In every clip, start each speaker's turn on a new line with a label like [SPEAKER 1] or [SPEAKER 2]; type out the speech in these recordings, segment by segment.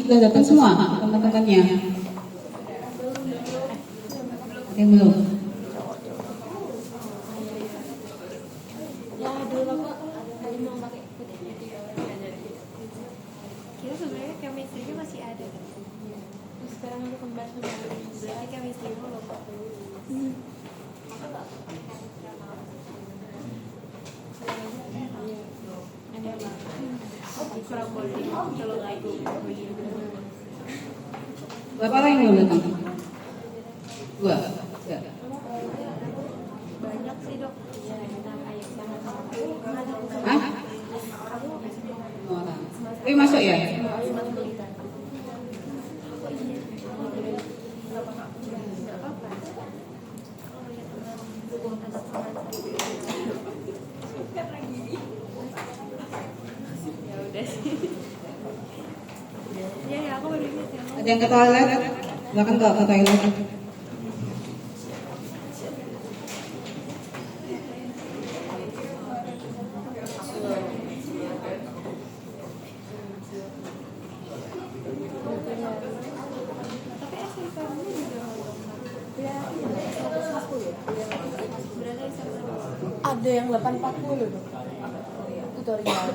[SPEAKER 1] sudah datang semua teman-temannya? Ada yang belum?
[SPEAKER 2] Ya dulu kok tadi mau pakai putih. Kira sebenarnya chemistry-nya masih ada. Terus sekarang aku kembar berarti chemistry-nya lupa. Kurang boleh kalau nggak itu.
[SPEAKER 1] Berapa orang yang belum datang? 2. Ya.
[SPEAKER 2] Banyak sih dok.
[SPEAKER 1] Hah? 5 orang. Tapi masuk ya?
[SPEAKER 2] Ya aku baru ingat ya.
[SPEAKER 1] Ada yang ke toilet? Silakan ke toilet.
[SPEAKER 2] Tapi SMK-nya juga berarti SMK
[SPEAKER 3] Ada yang 840 loh. Tutorial.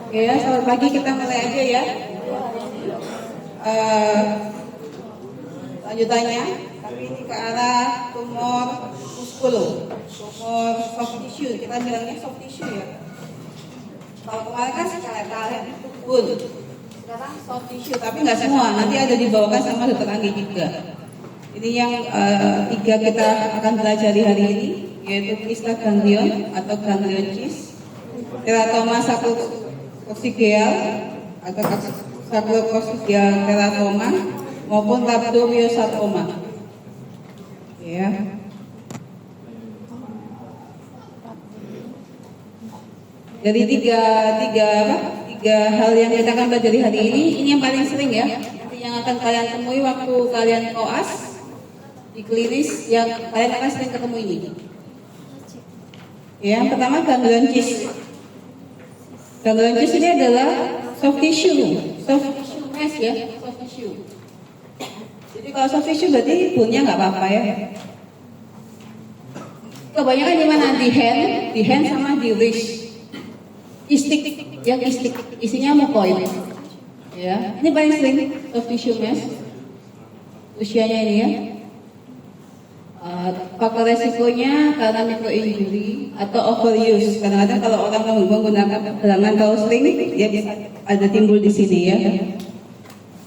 [SPEAKER 1] Oke ya, selamat pagi, kita mulai aja ya. Lanjutannya, tapi ini ke arah tumor muskulo, tumor soft tissue. Kita bilangnya soft tissue ya. Kalau kemarin kan skeletal, itu bone. Sekarang soft tissue, tapi nggak semua. Nanti ada dibawakan sama dokter Anggi juga. Ini yang 3 kita akan pelajari hari ini, yaitu kista ganglion atau ganglion cyst, teratoma sacrococcygeal atau sacrococcygeal teratoma maupun rhabdomyosarcoma. Ya. Jadi tiga hal yang kita akan pelajari hari ini yang paling sering ya, nanti yang akan kalian temui waktu kalian koas di klinis, yang kalian akan sering ketemu ini. Ya, yang pertama ganglion cyst. Ganglion cyst ini adalah soft tissue mass ya, soft tissue. Jadi kalau soft tissue berarti bone-nya nggak apa-apa ya. Kebanyakan di mana? Di hand sama di wrist. Yang istik isinya mukoid. Ya, ini paling sering soft tissue mass. Usianya ini ya. Faktor resikonya karena microinjury atau overuse. Kadang-kadang kalau orang menggunakan gelangan terlalu sering, dia bisa ada timbul di sini ya.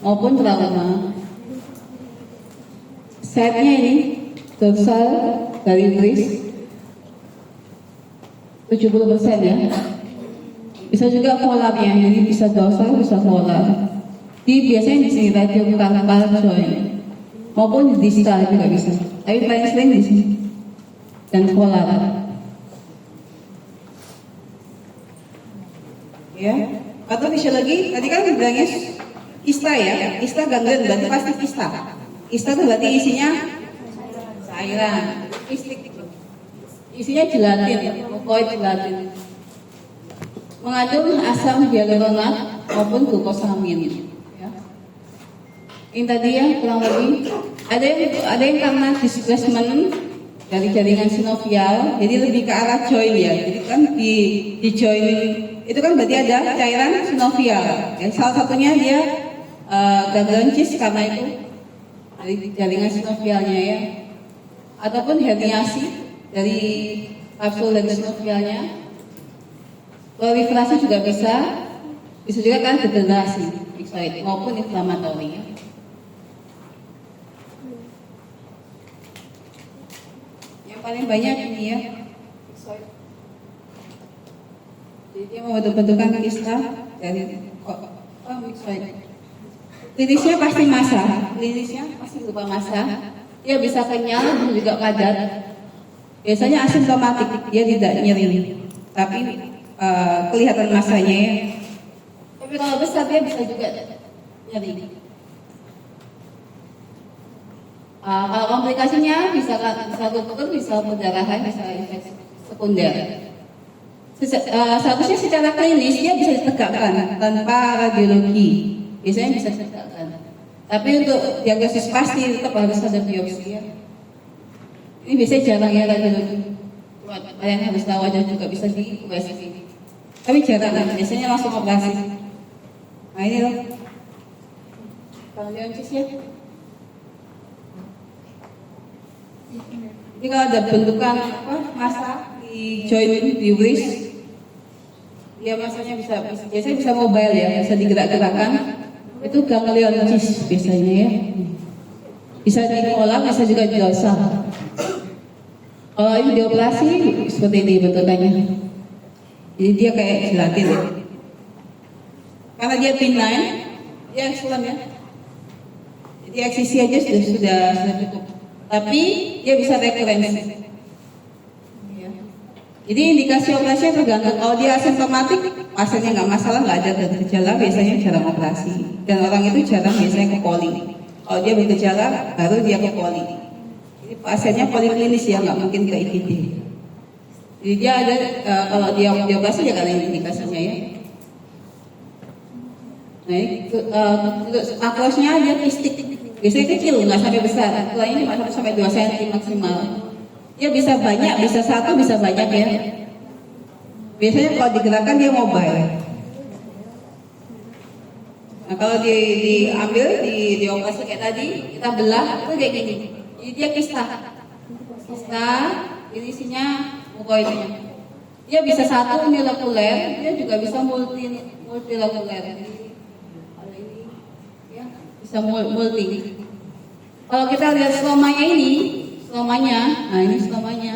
[SPEAKER 1] Maupun trauma. Setnya ini dorsal dari wrist 70% ya. Bisa juga polarnya, jadi bisa dorsal, bisa polar. Biasanya di sini radial carpal joint, maupun di distal juga bisa. Tapi paling sering di sini dan polar. Ya, atau bisa lagi. Tadi kan bilangnya kista ya, kista ganglion berarti pasti kista. Kista itu berarti isinya cairan. Isinya gelatin, mukoid gelatin. Mengandung asam hyaluronat maupun glukosamin. Ya. Ini tadi ya kurang lebih ada yang karena displacement dari jaringan sinovial, jadi lebih ke arah joint ya. Jadi kan di joint itu kan berarti ada cairan sinovial. Ya, salah satunya dia ganglion cyst karena itu dari jaringan sinovialnya ya. Ataupun herniasi dari kapsul dari sinovialnya. Proliferasi juga bisa juga kan degenerasi maupun inflamatori. Yang paling banyak ini ya, jadi dia membentuk-bentukan kista dari mixoid. Klinisnya pasti massa, berupa massa. Dia bisa kenyal dan juga padat. Biasanya asimptomatik, dia tidak nyeri, tapi kelihatan masanya ya. Tapi kalau besar dia bisa juga nyeri. Kalau komplikasinya bisa gugur, bisa perdarahan, bisa infeksi sekunder. Seharusnya secara klinis dia bisa ditegakkan tanpa radiologi, biasanya bisa ditegakkan. Tapi untuk diagnosis pasti tetap harus ada biopsi ya. Ini biasanya jarang ya radiologi. Kalian harus tahu aja juga bisa di USG. Tapi jarang kan, biasanya langsung operasi. Nah ini loh, kalau diagnosis ya. Jadi kalau ada bentukan massa di joint di wrist, dia masanya biasanya bisa mobile ya, bisa digerak-gerakkan. Itu ganglionosis biasanya ya. Bisa diolah, bisa juga diosah. Kalau ini dioperasi seperti ini bentukannya. Jadi dia kayak gelatin ya. Karena dia benign, dia excellent ya. Jadi eksisi aja sudah cukup. Tapi dia bisa rekurensi. Ya. Jadi indikasi operasinya tergantung. Kalau dia asimptomatik, pasiennya nggak masalah, nggak ada gejala, biasanya jarang operasi. Dan orang itu jarang biasanya ke poli. Kalau dia bergejala, baru dia ke poli. Jadi pasiennya poliklinis ya, nggak mungkin ke IGD. Jadi dia ada kalau dia operasi ya karena indikasinya ya. Nah, makrosnya dia kistik. Biasanya kecil, nggak sampai besar. Lainnya cuma 1 sampai 2 cm maksimal. Dia bisa banyak, bisa satu, bisa banyak ya. Biasanya kalau digerakkan dia mobile. Nah kalau diambil, dioperasi kayak tadi, kita belah, itu kayak gini. Jadi dia kista, ini isinya mukoidnya. Dia bisa satu unilekuler, dia juga bisa multilekuler. Kalau ini, ya bisa multi. Kalau kita lihat selomanya ini, nah ini selomanya.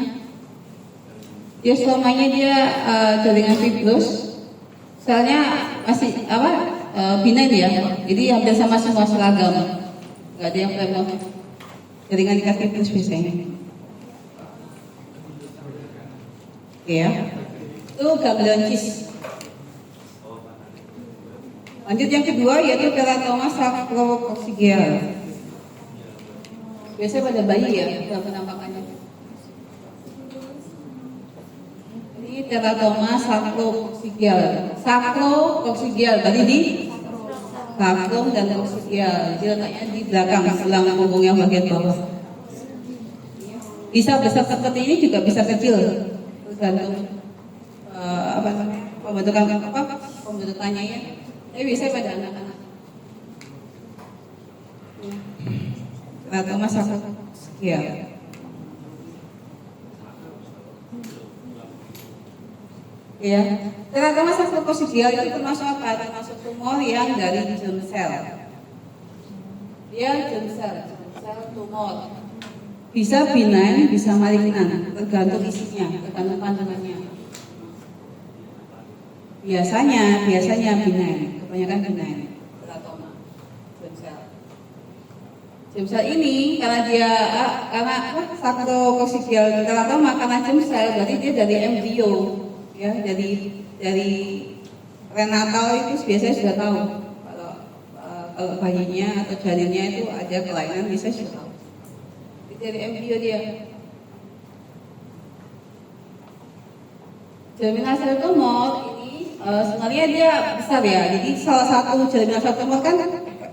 [SPEAKER 1] Dia selomanya dia jaringan fibrus, selnya masih benign ya, jadi hampir sama semua seragam, nggak ada yang plemo. Jaringan ikat fibrus biasanya. Ya, itu ganglioncis. Lanjut yang kedua yaitu teratoma sacrococcygeal. Biasanya pada bayi ya, penampakannya. Ini teratoma sacrococcygeal. Sacrococcygeal berarti di sacrum dan coccygeal. Jadi letaknya di belakang selang punggungnya bagian bawah. Bisa besar seperti ini juga bisa kecil, tergantung pembentukannya ya. Tapi biasanya pada anak-anak. Teratoma sacrococcygeal. Ya, teratoma sacrococcygeal itu termasuk apa? Termasuk tumor yang dari germ cell. Dia germ cell tumor. Bisa benign, bisa malignan, tergantung isinya, tergantung kandungannya. Biasanya benign, kebanyakan benign. Teratoma germ cell. Germ cell ini karena sacrococcygeal teratoma karena germ cell, berarti dia dari embrio. Ya, dari prenatal itu biasanya sudah tahu kalau bayinya atau janinnya itu ada kelainan, bisa sudah tahu. Dari embrio dia. Germinal sel tumor ini sebenarnya dia besar ya. Jadi salah satu germinal sel tumor kan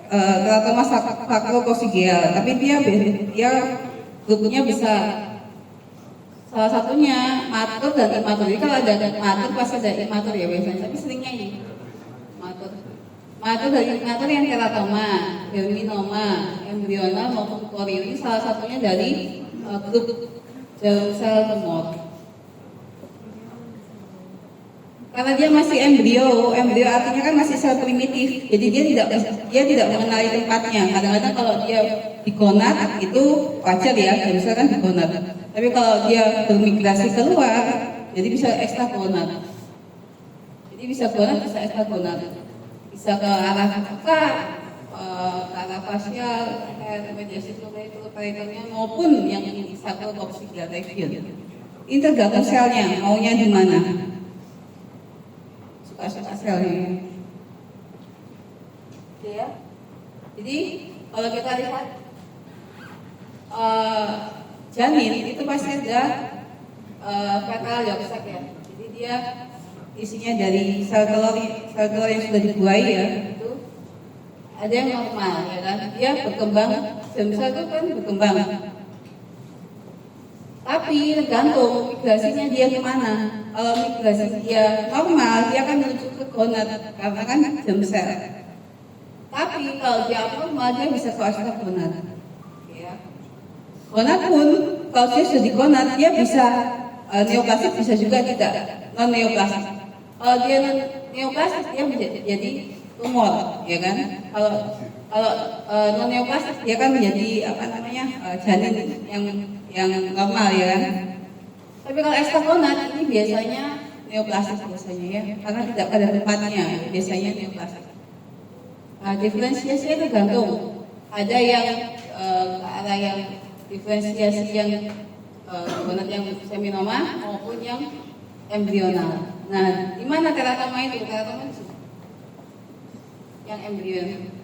[SPEAKER 1] teratoma sacrococcygeal, tapi dia grupnya besar. Salah satunya matur dan imatur. Jadi kalau ada matur pasti ada imatur ya biasanya, tapi seringnya ini matur. Matur dan imatur yang teratoma, germinoma, embrional maupun korio ini salah satunya dari grup germ cell tumor. Karena dia masih embrio artinya kan masih sel primitif. Jadi dia tidak mengenali tempatnya. Kadang-kadang kalau dia digonat itu wajar ya, bisa kan digonat. Tapi kalau dia bermigrasi keluar, jadi bisa ekstragonat. Jadi bisa gonat, bisa ekstragonat. Bisa ke arah fasial, mediasi peritoneal maupun yang sacrococcygeal region. Ini tergantung selnya, maunya di mana. Suka-suka selnya. Ya. Jadi kalau kita lihat janin itu pasti ada fetal yolk sac ya. Jadi dia isinya dari sel telur yang sudah dibuai ya, itu ada yang normal ya kan, dia berkembang, sel itu kan berkembang. Tapi tergantung migrasinya dia kemana. Kalau migrasi dia normal, dia akan menuju ke gonad karena kan germ sel. Tapi kalau dia abnormal, dia bisa ke osteogonad. Ya. Gonad pun kalau dia sudah di gonad, dia bisa neoplastik, bisa juga tidak non neoplastik. Kalau dia non neoplastik, dia menjadi tumor, ya kan? Kalau non neoplastik, dia kan menjadi janin yang normal, ya kan? Tapi kalau ekstragonad ini biasanya neoplastik biasanya ya, karena tidak pada tempatnya, biasanya neoplastik. Nah, diferensiasinya tergantung. Ada yang ke arah yang diferensiasi yang gonad yang seminoma maupun yang embrional. Nah, di mana teratoma itu? Teratoma itu yang embrion.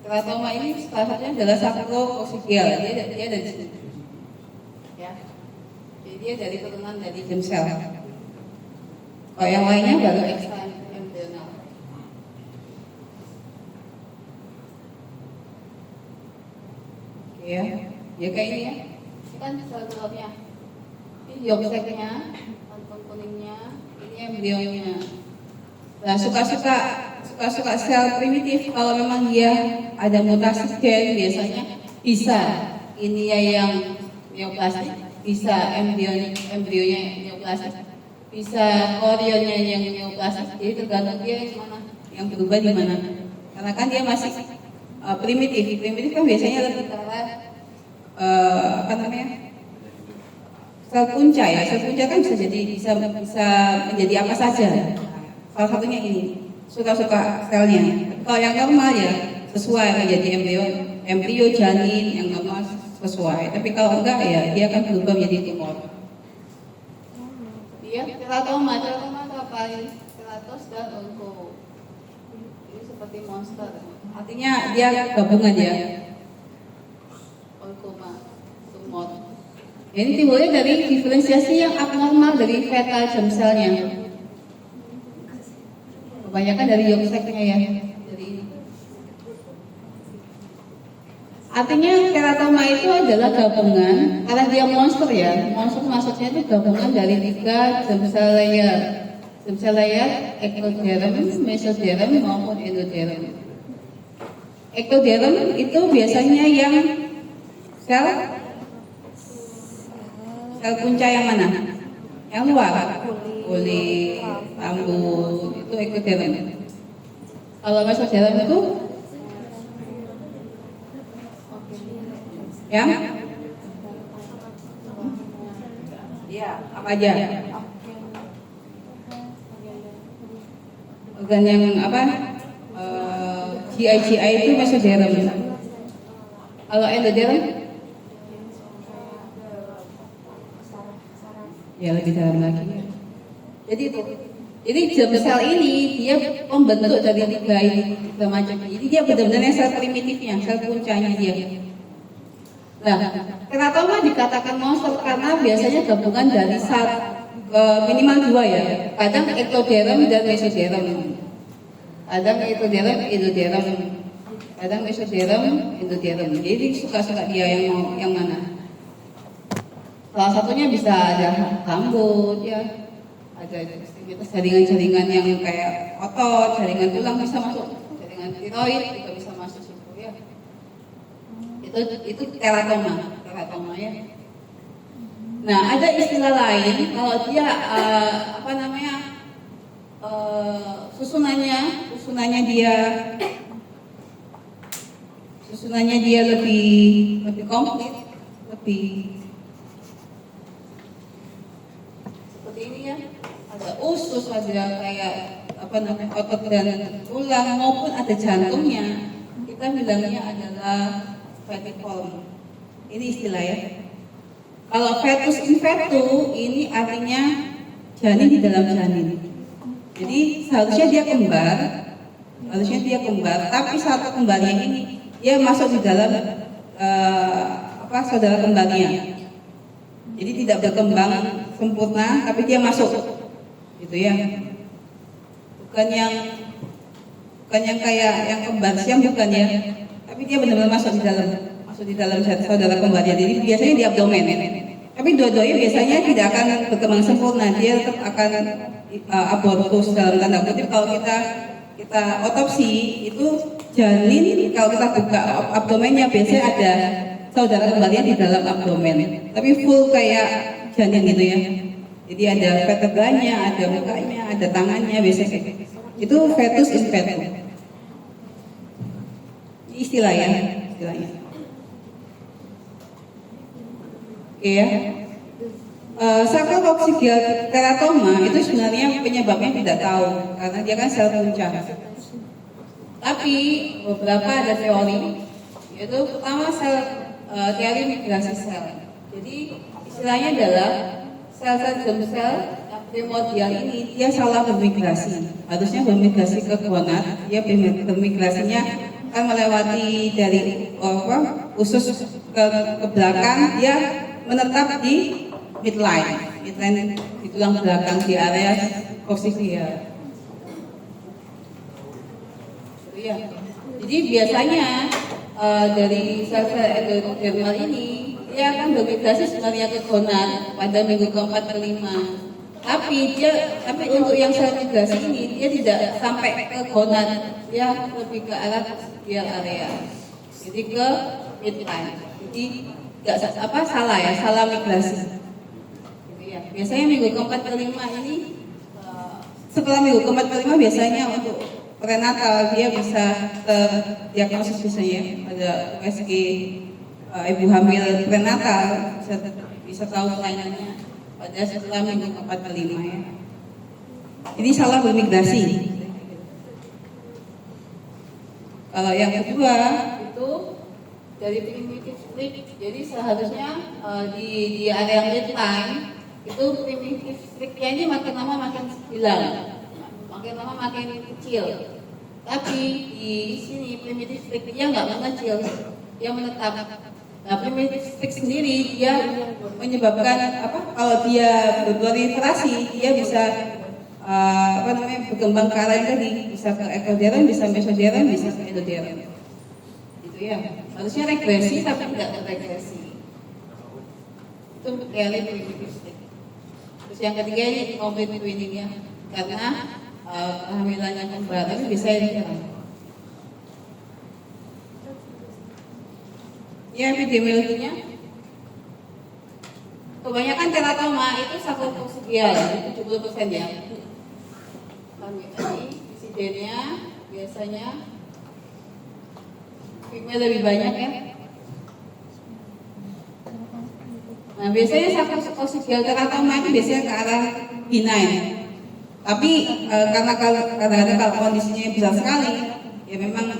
[SPEAKER 1] Teratoma ini salah satunya adalah saprococcygeal. Dia ada di sini. Ya. Jadi dia dari turunan dari germ sel. Kalau yang lainnya baru ekstra embrional. Oke ya. Ya kayak ini ya. Ini kan sel telurnya. Ini yolk sac-nya, kantong kuningnya, ini embrionya. Nah, suka-suka sel primitif kalau memang dia ada mutasi gen biasanya bisa ini ya yang neoplastik, bisa embrionya neoplastik, bisa korionnya yang neoplastik. Jadi tergantung dia yang mana, yang berubah di mana. Karena kan dia masih primitif. Primitif kan biasanya lebih ke arah sel punca ya. Sel punca kan bisa menjadi apa saja. Salah satunya ini suka-suka selnya. Kalau yang normal ya sesuai menjadi embrio janin yang normal sesuai. Tapi kalau enggak ya dia akan berubah menjadi tumor. Dia teratoma itu apa? Teratos dan onko. Ini seperti monster. Artinya dia gabungan ya. Onkoma, tumor. Ini timbulnya dari diferensiasi yang abnormal dari fetal germ cell-nya. Kebanyakan dari yolk sac-nya ya. Artinya teratoma itu adalah gabungan, karena dia monster ya. Monster maksudnya itu gabungan dari 3 germ cell layer. Germ cell layer ectoderm, mesoderm maupun endoderm. Ectoderm itu biasanya yang sel punca yang mana? Yang luar, kulit, rambut, itu ectoderm. Kalau mesoderm itu yang ya apa aja? Organ yang apa? GI itu mesoderm. Kalau endoderm? Ya lebih dalam lagi. Jadi germ sel ini dia membentuk dari 3 macam. Jadi dia benar-benar sel primitifnya, sel puncanya dia. Nah, teratoma dikatakan monster karena biasanya gabungan dari minimal 2 ya. Kadang ectoderm dan mesoderm. Kadang ectoderm, endoderm. Kadang mesoderm, endoderm. Jadi suka-suka dia yang mana. Salah satunya bisa ada rambut ya, ada jaringan-jaringan yang kayak otot, jaringan tulang bisa masuk, jaringan tiroid juga bisa masuk situ ya. Itu teratoma ya. Nah, ada istilah lain kalau dia susunannya dia lebih komplit, lebih seperti ini ya. Ada usus, ada kayak otot dan tulang maupun ada jantungnya. Kita bilangnya adalah fetiform. Ini istilah ya. Kalau fetus in fetu ini artinya janin di dalam janin. Jadi seharusnya dia kembar, tapi satu kembarnya ini dia masuk di dalam saudara kembarnya. Jadi tidak berkembang sempurna, tapi dia masuk gitu ya. Bukan yang kayak yang kembar siam, bukan ya, tapi dia benar-benar masuk di dalam saudara kembarnya. Jadi biasanya di abdomen, tapi dua-duanya biasanya tidak akan berkembang sempurna, dia tetap akan abortus dalam tanda kutip. Kalau kita otopsi itu janin, kalau kita buka abdomennya biasanya ada saudara kembarnya di dalam abdomen, tapi full kayak janin gitu ya. Jadi ada vertebranya, ada mukanya, ada tangannya, biasanya kayak gitu. Itu fetus in fetu. Ini istilahnya. Oke ya. Sacrococcygeal teratoma itu sebenarnya penyebabnya tidak tahu karena dia kan sel punca. Tapi beberapa ada teori, yaitu pertama teori migrasi sel. Jadi istilahnya adalah sel-sel germ sel yang primordial ini dia salah bermigrasi. Harusnya bermigrasi ke gonad, dia bermigrasinya akan melewati dari usus ke belakang, dia menetap di midline di tulang belakang di area coccygeal. Ya. Jadi biasanya dari sel-sel endodermal ini dia akan bermigrasi sebenarnya ke gonad pada minggu ke-4 ke-5. Tapi untuk yang sel migrasi ini dia tidak sampai ke gonad, dia lebih ke arah coccygeal area. Jadi ke midline. Jadi salah migrasi. Biasanya minggu ke-4 ke-5 ini setelah minggu ke-4 ke-5 biasanya untuk prenatal dia bisa terdiagnosis biasanya ada USG ibu hamil prenatal bisa tahu kelainannya pada setelah minggu ke-4 ke-5 ya. Ini salah bermigrasi. Kalau yang kedua itu dari primitive split, jadi seharusnya di area midline itu primitive stripnya ini makin lama makin hilang, makin lama makin kecil. Tapi di sini primitive stripnya nggak mengecil, dia menetap. Nah, primitive strip sendiri dia menyebabkan kalau dia berproliferasi dia bisa berkembang ke arah yang tadi, bisa ke ektoderm, bisa mesoderm, bisa ke endoderm. Gitu ya. Harusnya regresi tapi tidak regresi. Itu teori primitive strip. Terus yang ketiga ini complete twinning ya, karena kehamilan yang kembar tapi bisa dijalan. Ya epidemiologinya, kebanyakan teratoma itu sacrococcygeal, 70% ya. Ini insidennya biasanya female lebih banyak ya. Nah, biasanya sacrococcygeal teratoma itu biasanya ke arah benign. Tapi karena kadang-kadang kalau kondisinya besar sekali, ya memang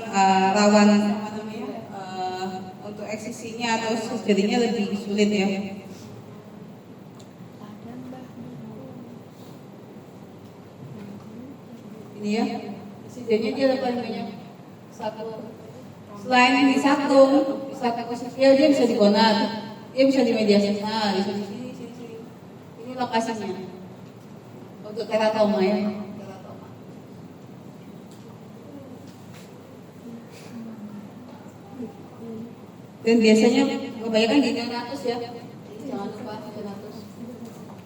[SPEAKER 1] rawan untuk eksisinya atau surgery-nya lebih sulit ya. Ini ya, insidennya dia lebih banyak. Selain di sacrococcygeal dia bisa di gonad. Dia bisa di media senal, di sini. Ini lokasinya untuk teratoma ya. Dan biasanya kebanyakan di neonatus ya. Jangan lupa neonatus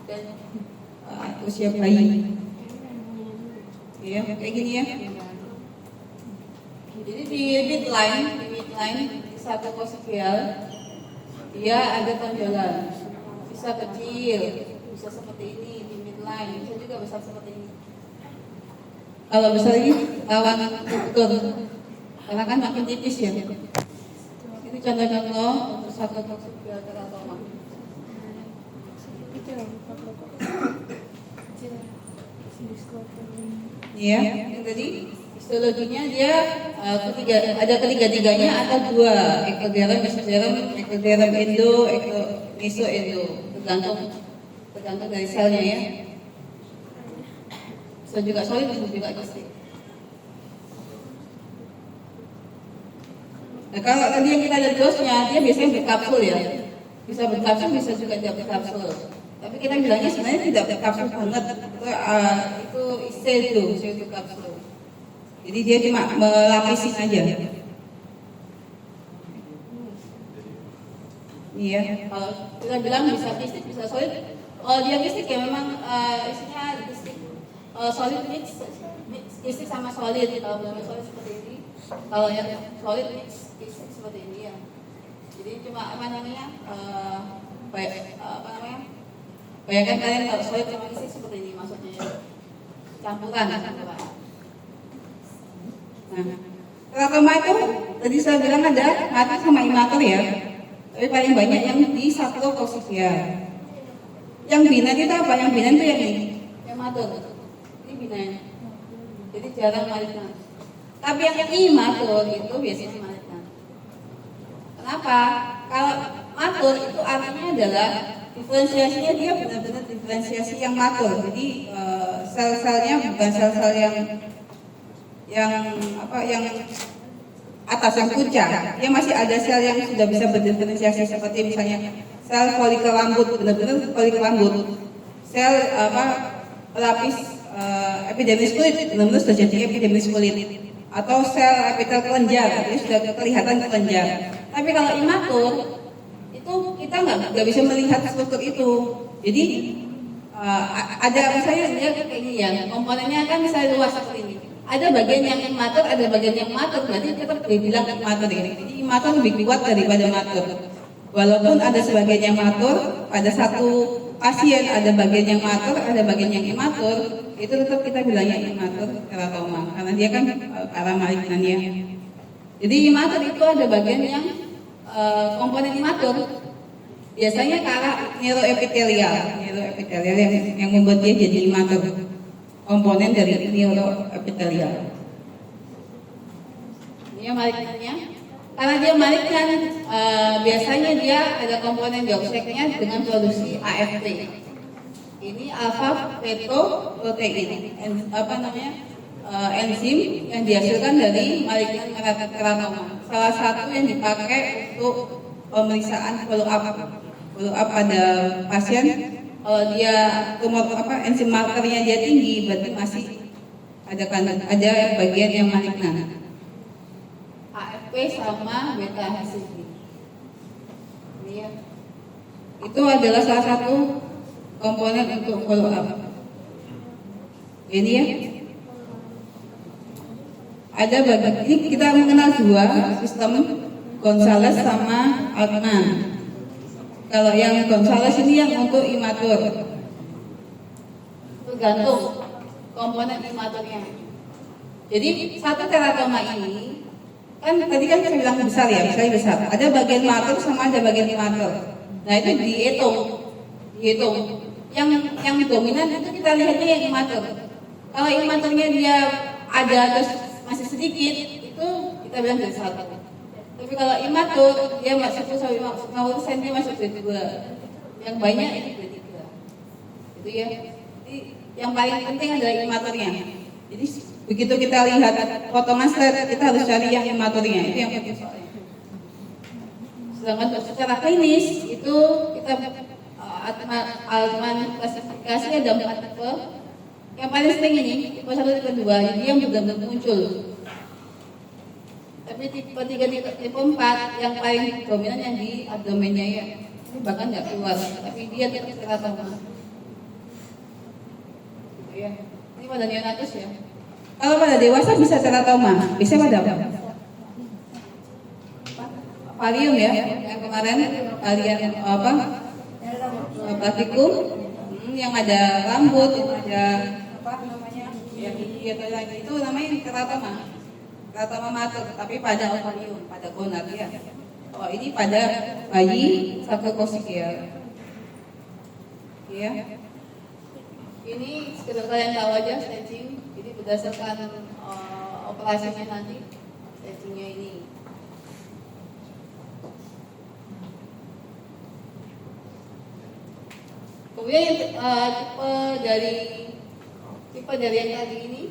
[SPEAKER 1] dan usia bayi. Ya, kayak gini ya. Jadi di midline sacrococcygeal dia ada tonjolan, bisa kecil, bisa seperti ini di midline, bisa juga besar seperti ini. Kalau besar ini rawan ruptur, karena kan makin tipis ya. Ini contoh-contoh untuk sacrococcygeal teratoma. Iya, yang tadi histologinya dia ada ketiga-tiganya atau dua, ektoderm, mesoderm, ektoderm endo, meso endo, tergantung dari selnya ya. Bisa juga solid, bisa juga kistik. Nah, kalau tadi yang kita lihat dosnya, dia biasanya berkapsul ya, bisa berkapsul, bisa juga tidak berkapsul. Tapi Tapi kita bilangnya sebenarnya tidak kapsul banget. Itu pseudo kapsul. Jadi dia cuma melapisin aja. Iya, kalau kita bilang bisa kistik, bisa solid. Kalau dia kistik ya memang isinya kistik solid mix kistik sama solid. Kalau belum solid seperti ini, kalau yang solid mix kistik seperti ini ya. Jadi cuma apa namanya, bayangkan kalian kalau solid sama kistik seperti ini maksudnya ya. Campuran. Nah, teratoma itu tadi saya bilang ada mater sama imater ya. Tapi paling banyak yang di saprokosiklia. Yang binan itu apa? Yang binan itu yang ini, yang matur. Ini binan. Jadi jarang malignan. Tapi yang imatur itu biasanya malignan. Kenapa? Kalau matur itu artinya adalah diferensiasinya dia benar-benar diferensiasi yang matur. Jadi sel-selnya bukan sel-sel yang atas yang puncak, dia masih ada sel yang sudah bisa berdiferensiasi seperti misalnya sel folikel rambut, benar-benar folikel rambut, sel pelapis epidermis kulit, benar-benar sudah jadi epidermis kulit, atau sel epitel kelenjar, jadi sudah kelihatan kelenjar. Tapi kalau imatur itu kita nggak bisa melihat struktur itu. Jadi ada misalnya dia kayak ini ya, komponennya kan misalnya luas seperti ini. Ada bagian yang imatur, ada bagian yang matur, berarti kita bilang imatur ini. Jadi imatur lebih kuat daripada matur. Walaupun ada sebagian yang matur, pada satu pasien ada bagian yang matur, ada bagian yang imatur, itu tetap kita bilangnya imatur teratoma, karena dia kan arah malignannya. Jadi imatur itu ada bagian yang komponen imatur, biasanya ke arah neuroepitelial yang membuat dia jadi imatur. Komponen dari neuroepitelial. Dia malignannya, karena dia malignan, biasanya dia ada komponen dioxeknya dengan produksi AFP. Ini alpha fetoprotein, enzim yang dihasilkan dari malignan teratoma. Salah satu yang dipakai untuk pemeriksaan follow up pada pasien. Kalau dia tumor enzim markernya dia tinggi, berarti masih ada bagian yang malignan. AFP sama beta HCG. Ini ya. Itu adalah salah satu komponen untuk follow up. Ini ya. Ada bagian ini kita mengenal dua sistem, Gonzales sama Altman. Kalau yang Gonzales ini yang untuk imatur, tergantung komponen imaturnya. Jadi satu teratoma ini kan tadi kan saya bilang besar ya, misalnya besar. Ada bagian matur sama ada bagian imatur. Nah itu dihitung. Yang dominan itu kita lihatnya yang imatur. Kalau imaturnya dia ada terus masih sedikit, itu kita bilang dari satu. Tapi kalau imatur dia masuk 10-50% dia masuk dari 2. Yang banyak itu dari 3. Itu ya. Jadi yang paling penting adalah imaturnya. Jadi begitu kita lihat potongan slide, kita harus cari yang imaturnya. Itu yang penting soalnya. Sedangkan secara klinis itu kita Altman klasifikasi ada 4 tipe. Yang paling sering ini tipe 1, tipe 2, jadi yang benar-benar muncul. Tapi tipe 3, tipe 4 yang paling dominan yang di abdomennya ya. Ini bahkan nggak keluar, tapi dia tetap teratoma. Ya. Ini pada neonatus ya. Kalau pada dewasa bisa teratoma, bisa pada apa? Valium ya, yang kemarin kalian plastikum, yang ada rambut, yang ada yang gigi atau lagi itu namanya teratoma. Teratoma matur, tapi pada ovarium, pada gonad ya. Oh ini pada bayi saprokosiklia. Ya. Ini sekedar kalian tahu aja staging. Jadi berdasarkan operasinya nanti stagingnya ini. Kemudian tipe dari yang tadi ini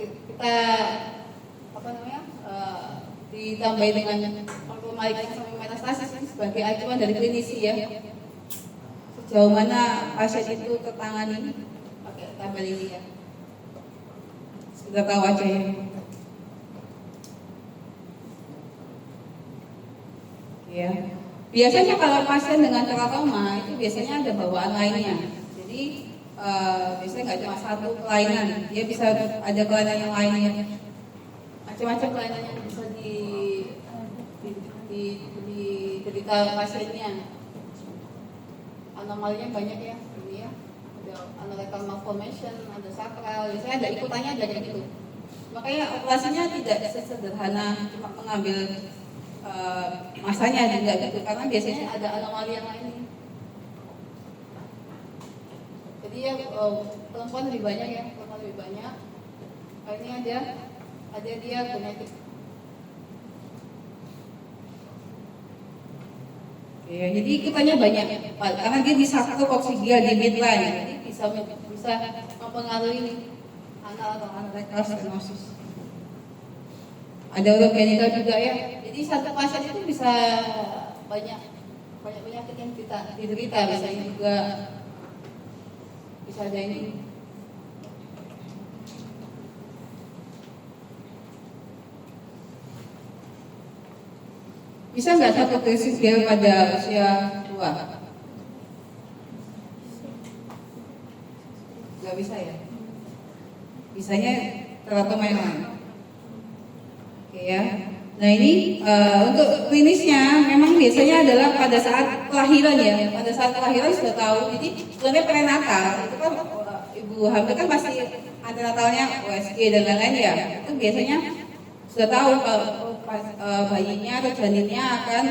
[SPEAKER 1] kita ditambahi dengan malignansi sama metastasis sebagai acuan dari klinisi ya. sejauh mana pasien itu tertangani pakai tabel ini ya. Sudah tahu aja ya. Ya. Biasanya kalau pasien dengan teratoma itu biasanya ada bawaan lainnya. Jadi biasanya nggak cuma satu kelainan, dia bisa ada kelainan yang lainnya. Macam-macam kelainan yang bisa diderita pasiennya. Anomalinya banyak ya, ini ya. Ada anorectal malformation, ada sakral, biasanya ada ikutannya ada kayak gitu. Makanya operasinya tidak sesederhana cuma mengambil masanya juga gitu, karena biasanya ada anomali yang lain. Jadi ya perempuan lebih banyak ya, perempuan lebih banyak. Ini ada dia genetik. Ya, jadi ikutannya banyak, karena dia di sakrokoksigeal di midline, jadi bisa mempengaruhi anal atau anorectal stenosis. Ada urogenital juga ya. Jadi satu pasien itu bisa banyak penyakit yang kita diderita, biasanya juga bisa ada ini. Bisa nggak satu krisis gel pada usia tua? Nggak bisa ya? Bisanya teratoma yang lain. Oke ya. Nah ini untuk klinisnya memang biasanya adalah pada saat kelahiran ya. Pada saat kelahiran sudah tahu. Jadi sebenarnya prenatal itu kan ibu hamil kan pasti antenatalnya USG dan lain-lain ya. Itu biasanya sudah tahu kalau bayinya atau janinnya akan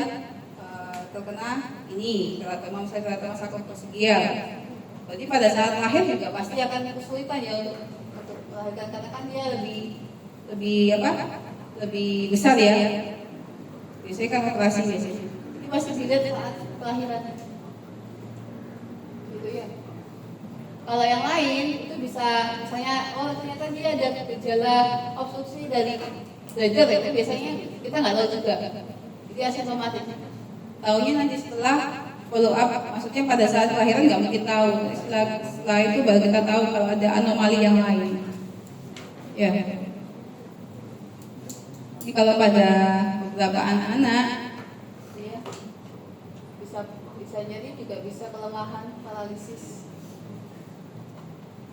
[SPEAKER 1] terkena ini teratoma sakrokoksigeal. Jadi pada saat lahir juga pasti akan kesulitan ya untuk melahirkan, karena kan dia lebih besar ya. Biasanya kan operasi biasanya. Ini pasti dilihat saat kelahiran. Gitu ya. Kalau yang lain itu bisa misalnya ternyata dia ada gejala obstruksi dari belajar itu biasanya kita nggak tahu juga. Jadi asimptomatik. Taunya nanti setelah follow up, maksudnya pada saat kelahiran nggak mungkin tahu. Setelah itu baru kita tahu kalau ada anomali yang lain. Ya. Ini kalau pada beberapa anak-anak, ya, bisa jadi juga bisa kelemahan paralisis.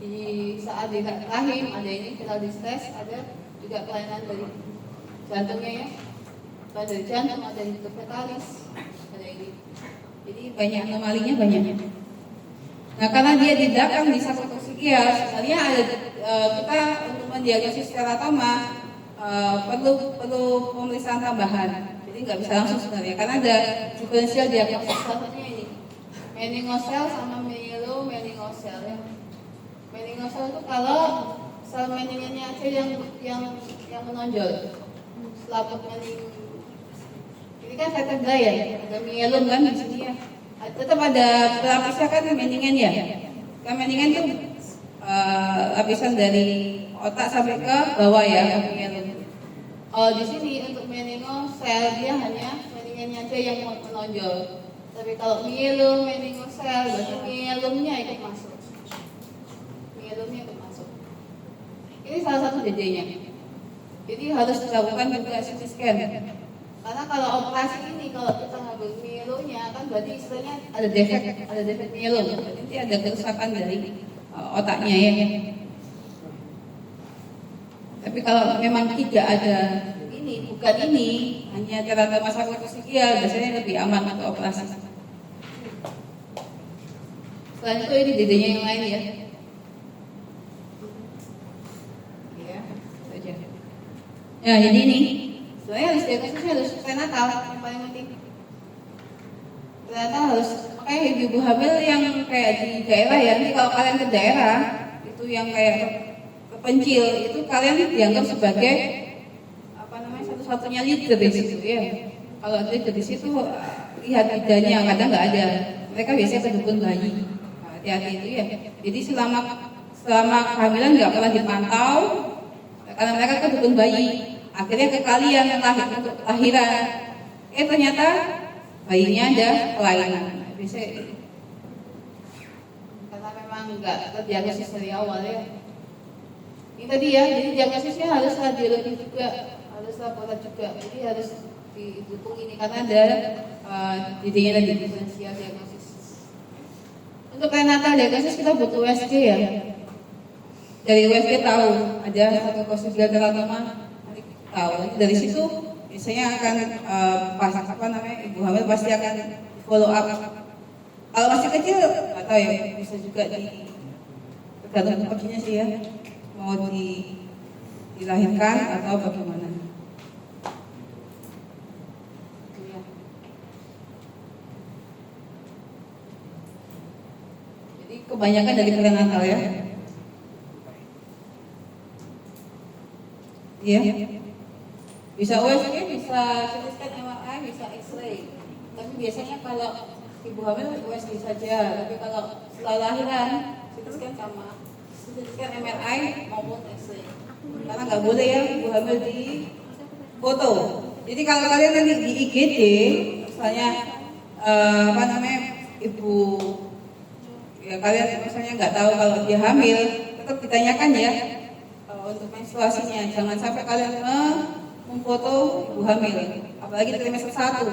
[SPEAKER 1] Di saat di rahim ada ini fetal distress, ada juga kelainan dari jantungnya ya, dari jantung ada hidrocephalus fetalis, ada ini. Jadi banyak anomalinya banyak. Nah karena dia di belakang di sakrokoksigeal, sebenarnya ada kita untuk mendiagnosis teratoma perlu pemeriksaan tambahan. Jadi nggak bisa langsung sebenarnya, karena ada diferensial diagnosis. Satunya ini meningocele sama myelomeningocele ya. Meningocele itu kalau sel meninginnya aja yang menonjol. Selaput mening. Ini kan vertebra ya, ada myelum kan di sini ya. Tetap ada pelapisnya kan meningen ya. Kan meningen itu lapisan dari otak sampai ke bawah ya, myelum. Kalau di sini untuk meningocele dia hanya meninginnya aja yang menonjol. Tapi kalau myelum meningocele berarti myelumnya ikut masuk. Myelumnya ikut masuk. Ini salah satu dedenya. Jadi harus dilakukan juga CT scan. Karena kalau operasi ini kalau kita ngambil myelumnya kan berarti istilahnya ada defek myelum. Berarti ada kerusakan dari otaknya ya. Tapi kalau memang tidak ada ini, bukan ini, hanya teratoma sakrokoksigeal, biasanya lebih aman untuk operasi. Selain itu ini dedenya yang lain ya. Ya, saja. Ya, jadi ini sebenarnya harus diagnosisnya harus prenatal yang paling penting. Prenatal harus, makanya ibu hamil yang kayak di daerah ya, nanti kalau kalian ke daerah itu yang kayak kepencil itu kalian dianggap sebagai satu-satunya leader di situ ya. Kalau leader di situ lihat bidanya kadang nggak ada. Mereka biasanya ke dukun bayi. Hati-hati itu ya. Jadi selama kehamilan nggak pernah dipantau karena mereka ke dukun bayi. Akhirnya ke kalian untuk lahiran. Ternyata bayinya ada kelainan. Biasanya nggak terdiagnosis dari awal ya. Ini tadi ya, jadi diagnosisnya harus radiologi juga, harus laporan juga, jadi harus didukung ini karena ada jadinya tadi diferensial diagnosis. Untuk prenatal diagnosis kita butuh USG ya. Dari USG tahu ada sarkoidosal teratoma, tahu. Nanti dari situ biasanya akan pas ibu hamil pasti akan follow up. Kalau masih kecil nggak tahu ya, bisa juga tergantung tupoksinya sih ya, mau dilahirkan atau bagaimana. Jadi kebanyakan dari prenatal ya. Iya. Bisa USG, bisa CT scan, MRI, bisa X-ray. Tapi biasanya kalau ibu hamil USG saja, tapi kalau setelah lahiran CT scan sama CT scan, MRI maupun X-ray. Karena nggak boleh ya ibu hamil di foto. Jadi kalau kalian nanti di IGD, misalnya ibu ya kalian misalnya nggak tahu kalau dia hamil, tetap ditanyakan ya untuk menstruasinya. Jangan sampai kalian memfoto ibu hamil, apalagi di trimester 1.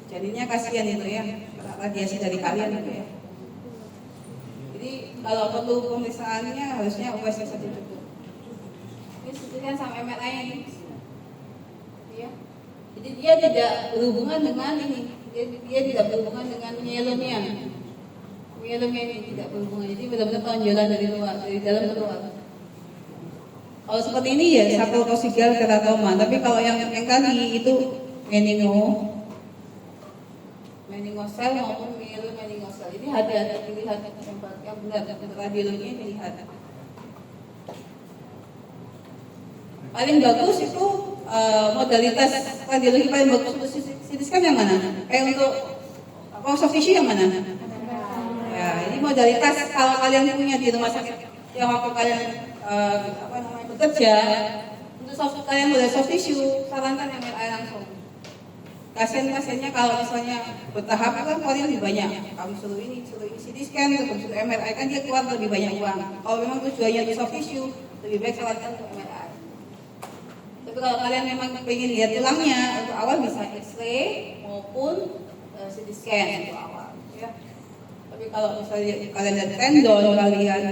[SPEAKER 1] Jadinya kasihan itu ya, radiasi dari kalian itu ya. Jadi kalau perlu pemeriksaannya harusnya USG saja cukup. Ini sebutkan sama MRI ini. Ya. Jadi dia tidak berhubungan dengan ini, dia tidak berhubungan dengan myelomia. Myelomia ini tidak berhubungan. Jadi benar-benar tonjolan dari luar, dari dalam ke luar. Kalau seperti ini ya sarkoidosal teratoma. Tapi kalau yang tadi itu meningosel maupun meningosel. Jadi hati-hati dilihat yang benar untuk radiologinya dilihat. Paling bagus itu modalitas radiologi paling bagus untuk CT scan yang mana? Untuk soft tissue yang mana? Ya, ini modalitas kalau kalian punya di rumah sakit yang waktu kalian bekerja, untuk kalian boleh soft tissue, sarankan MRI langsung. Kasian-kasiannya kalau misalnya bertahap kan keluarnya lebih banyak. Kamu suruh ini CT scan, terus suruh MRI kan dia keluar lebih banyak uang. Kalau memang tujuannya untuk soft tissue, lebih baik sarankan untuk MRI. Tapi kalau kalian memang pengen lihat tulangnya, untuk awal bisa X-ray maupun CT scan untuk awal. Ya. Tapi kalau misalnya kalian lihat tendon, kalian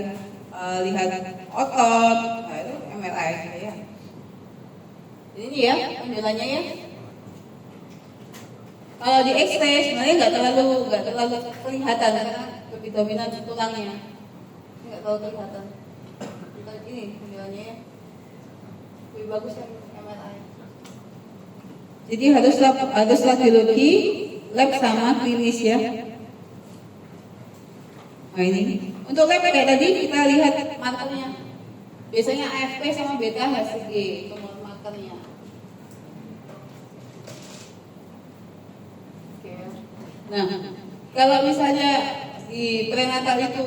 [SPEAKER 1] lihat otot, nah itu MRI ya. Jadi ini ya penjualannya ya. Kalau di X-ray sebenarnya nggak terlalu kelihatan karena lebih dominan di tulangnya, nggak terlalu kelihatan. Ini penjualannya ya. Lebih bagus yang MRI. Jadi harus radiologi, lab sama klinis ya. Nah ini untuk lab kayak tadi kita lihat markernya. Biasanya AFP sama beta HCG untuk markernya. Oke. Nah, kalau misalnya di prenatal itu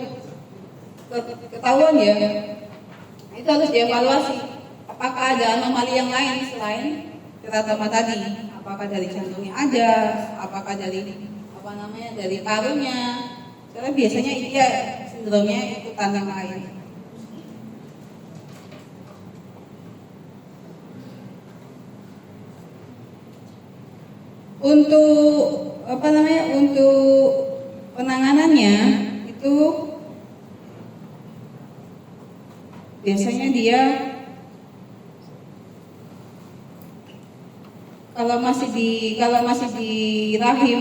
[SPEAKER 1] ketahuan ya, itu harus dievaluasi. Apakah ada anomali yang lain selain teratoma tadi? Apakah dari jantungnya ada? Apakah dari dari parunya? Karena biasanya dia sindromnya ikutan yang lain. Untuk untuk penanganannya itu biasanya dia kalau masih di rahim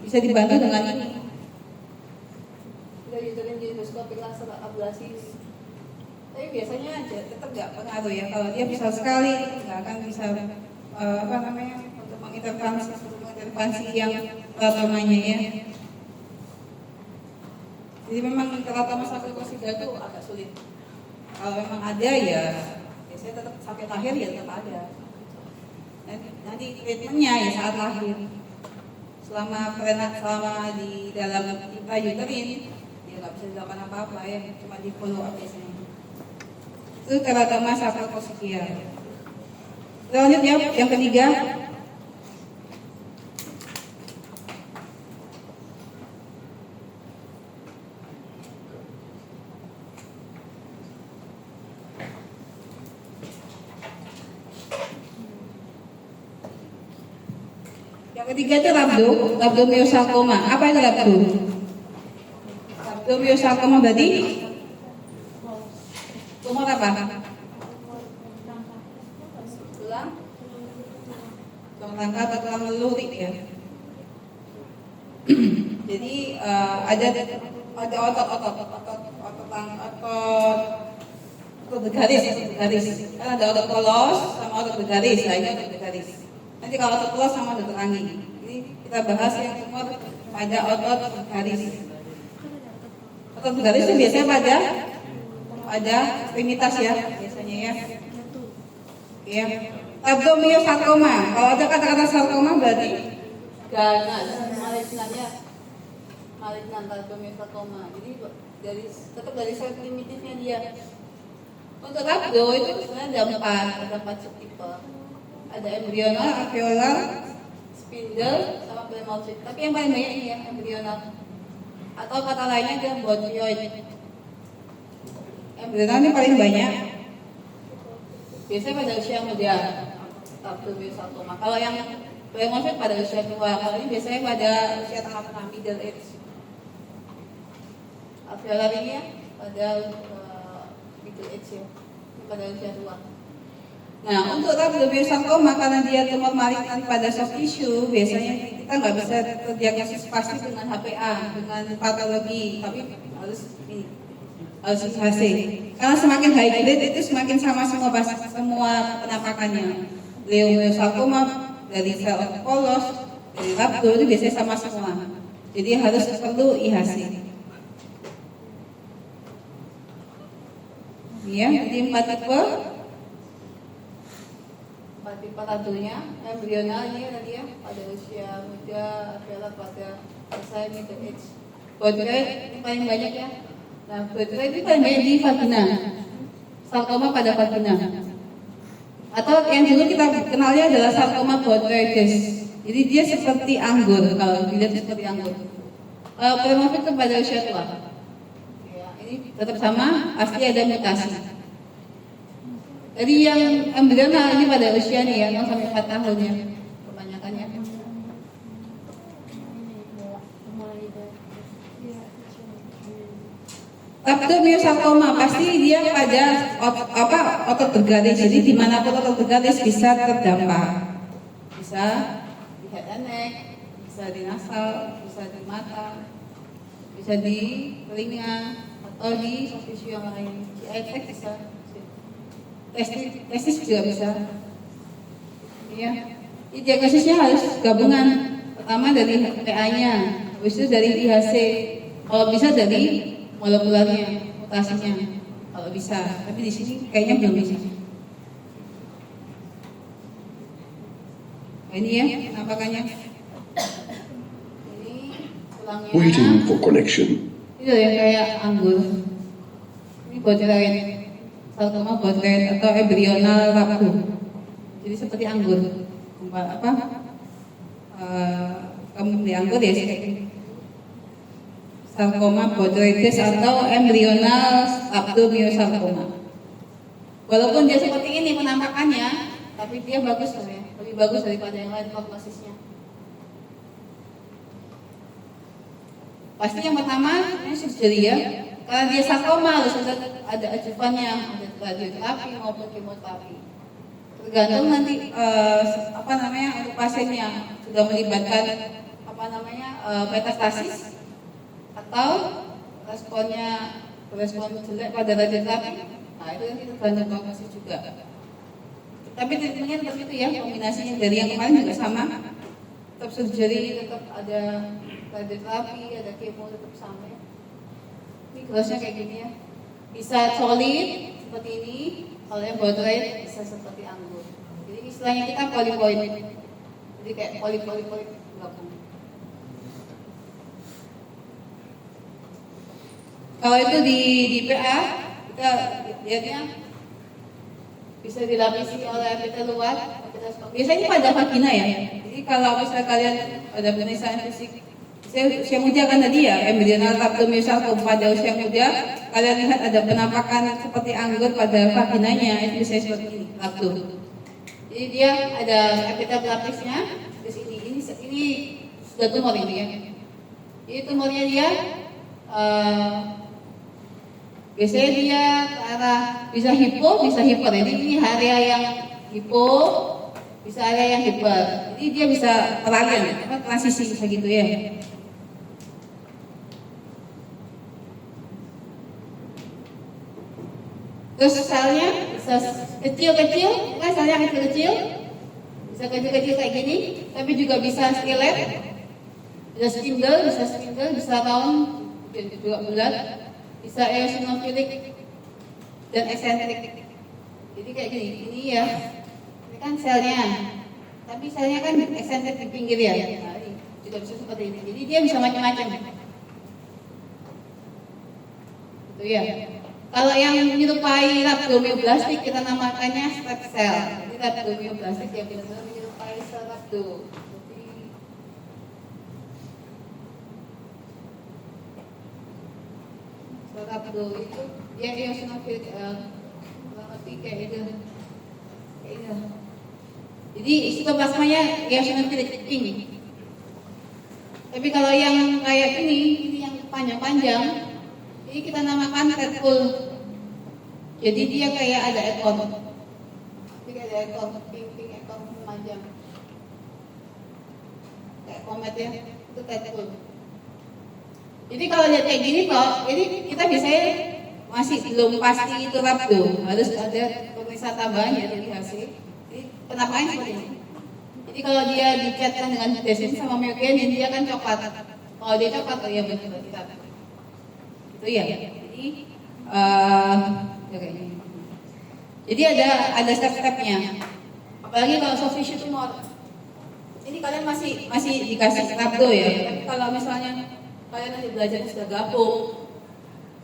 [SPEAKER 1] bisa dibantu dengan ini. Endoskopi laser ablasi. Tapi biasanya tetap nggak pengaruh ya. Kalau dia besar sekali nggak akan bisa untuk mengintervensi yang teratomanya ya. Jadi memang teratoma sarkoidosal itu agak sulit. Kalau memang ada ya biasanya tetap sampai lahir ya tetap ada. Nanti treatmentnya ya saat lahir. Selama di dalam intrauterin nggak bisa dilakukan apa-apa ya, cuma di follow up biasanya. Itu teratoma sarkoidosal. Lanjut ya, yang ketiga. Yang ketiga itu rhabdomyosarcoma. Apa itu rhabdo? Rhabdomyosarcoma berarti tumor apa? Tulang rangka atau tulang lurik ya. Jadi ada otot bergaris. Kan ada otot polos sama otot bergaris. Nah, ini otot bergaris. Nanti kalau otot polos sama otot terangi. Ini kita bahas yang tumor pada otot bergaris. Otot bergaris itu biasanya pada ekstremitas ya, biasanya ya. Ya. Rhabdomyosarcoma. Kalau ada kata-kata sarkoma berarti ganas, malignan rhabdomyosarcoma. Jadi tetap dari sel primitifnya dia. Untuk rhabdo itu sebenarnya ada empat subtipe. Ada embryonal, alveolar, spindle, sama plemocyte. Tapi yang paling banyak ini ya embryonal. Atau kata lainnya dia botryoid. Embryonal ini paling banyak. Biasanya pada usia muda, rhabdomyosarcoma. Kalau yang plemocyte pada usia tua, kalau ini biasanya pada usia tengah-tengah, middle age. Alveolar ini ya pada middle age ya, pada usia tua. Nah, untuk rhabdomyosarcoma karena dia tumor malignan pada soft tissue, biasanya kita nggak bisa terdiagnosis pasti dengan HPA, dengan patologi, tapi harus IHC. Karena semakin high grade itu semakin sama semua penampakannya. Leiomyosarcoma dari sel otot polos, dari rhabdo itu biasanya sama semua. Jadi harus perlu IHC. Ya, jadi 4 tipe. 4 tipe rhabdonya, embryonal ini tadi ya, pada usia muda, adalah pada usia middle age. Botryoid ini paling banyak ya. Nah, botryoid itu paling banyak di vagina. Sarkoma pada vagina. Atau yang dulu kita kenalnya adalah sarkoma botryoides. Jadi dia seperti anggur, kalau dilihat seperti anggur. Plemocyte itu pada usia tua. Tetap sama, pasti ada mutasi. Jadi yang embryonal ini pada usia nih ya, 0 sampai 4 tahun ya, kebanyakannya. Rhabdomyosarcoma pasti dia pada otot bergaris. Jadi dimanapun otot bergaris bisa terdampak. Bisa di head and neck, bisa di nasal, bisa di mata, bisa di telinga. Atau di soft tissue yang lain, GI bisa, testis juga bisa. Ya, diagnosisnya harus gabungan. Pertama dari PA-nya, habis itu dari IHC. Kalau bisa dari molekulernya, mutasinya, kalau bisa. Tapi di sini kayaknya belum bisa. Nah, ini ya penampakannya. Ini tulangnya.
[SPEAKER 4] Waiting for connection.
[SPEAKER 1] Itu yang kayak anggur. Ini botryoid, sarkoma botryoid atau embryonal rhabdo. Jadi seperti anggur. Kamu di anggur ya kayak gini. Sarkoma botryoides atau embryonal rhabdomyosarcoma. Walaupun dia seperti ini penampakannya, tapi dia bagus loh ya, lebih bagus daripada yang lain prognosisnya. Pasti yang pertama ini surgery ya, karena dia sarkoma harus ada ajuvannya, ada radioterapi maupun kemoterapi. Tergantung nanti untuk pasien yang sudah melibatkan metastasis atau respon jelek pada radioterapi. Nah itu nanti tergantung prognosis juga. Tapi treatmentnya tetap itu ya, kombinasinya dari yang kemarin juga sama. Tetap surgery, tetap ada radioterapi, ada kemo, tetap sama ya. Ini gelasnya kayak gini ya. Bisa solid seperti ini, kalau yang botryoid bisa seperti anggur. Jadi istilahnya kita polipoid. Jadi kayak polipoid gabung. Kalau itu di PA, kita lihatnya bisa dilapisi oleh epiteluat. Biasanya pada vagina ya. Jadi kalau misalnya kalian ada pemeriksaan fisik usia muda kan tadi ya, embryonal rhabdomyosarcoma pada usia muda, kalian lihat ada penampakan seperti anggur pada vaginanya, itu bisa seperti ini, rhabdo. Jadi dia ada epitel pelapisnya di sini. Ini ini sudah tumor ini ya. Jadi tumornya dia biasanya dia ke arah bisa hipo, bisa hiper. Jadi ini area yang hipo, bisa area yang hiper. Jadi dia bisa peralihan, transisi bisa gitu ya. Terus selnya bisa kecil-kecil, kan selnya kecil-kecil, bisa kecil-kecil kayak gini, tapi juga bisa skelet, bisa spindle, bisa round, juga bulat, bisa eosinofilik dan eksentrik. Jadi kayak gini, ini ya, ini kan selnya, tapi selnya kan eksentrik di pinggir ya, nah, ini juga bisa seperti ini. Jadi dia bisa macam-macam. Itu ya. Kalau yang menyerupai rhabdomyoblastik kita namakannya stem cell. Jadi rhabdomyoblastik yang benar-benar menyerupai sel rhabdo. Sel rhabdo itu dia eosinofilik, lebih kayak itu. Jadi sitoplasmanya eosinofilik ini. Tapi kalau yang kayak ini yang panjang-panjang. Ini kita namakan tadpole. Jadi dia kayak ada ekor. Jadi ada ekor, pink ekor panjang. Kayak komet ya, itu tadpole. Jadi kalau lihat kayak gini kok, ini kita biasanya masih belum pasti itu rhabdo. Harus ada pemeriksaan tambahan ya dari hasil. Jadi penampakan seperti ini. Jadi kalau dia dicatkan dengan desin sama myogenin, dia kan coklat. Kalau dia coklat, oh iya betul kita. Itu ya. Jadi jadi ada step-stepnya. Apalagi kalau soft tissue tumor. Ini kalian masih dikasih rhabdo ya. Tapi kalau misalnya kalian nanti belajar sudah gabung,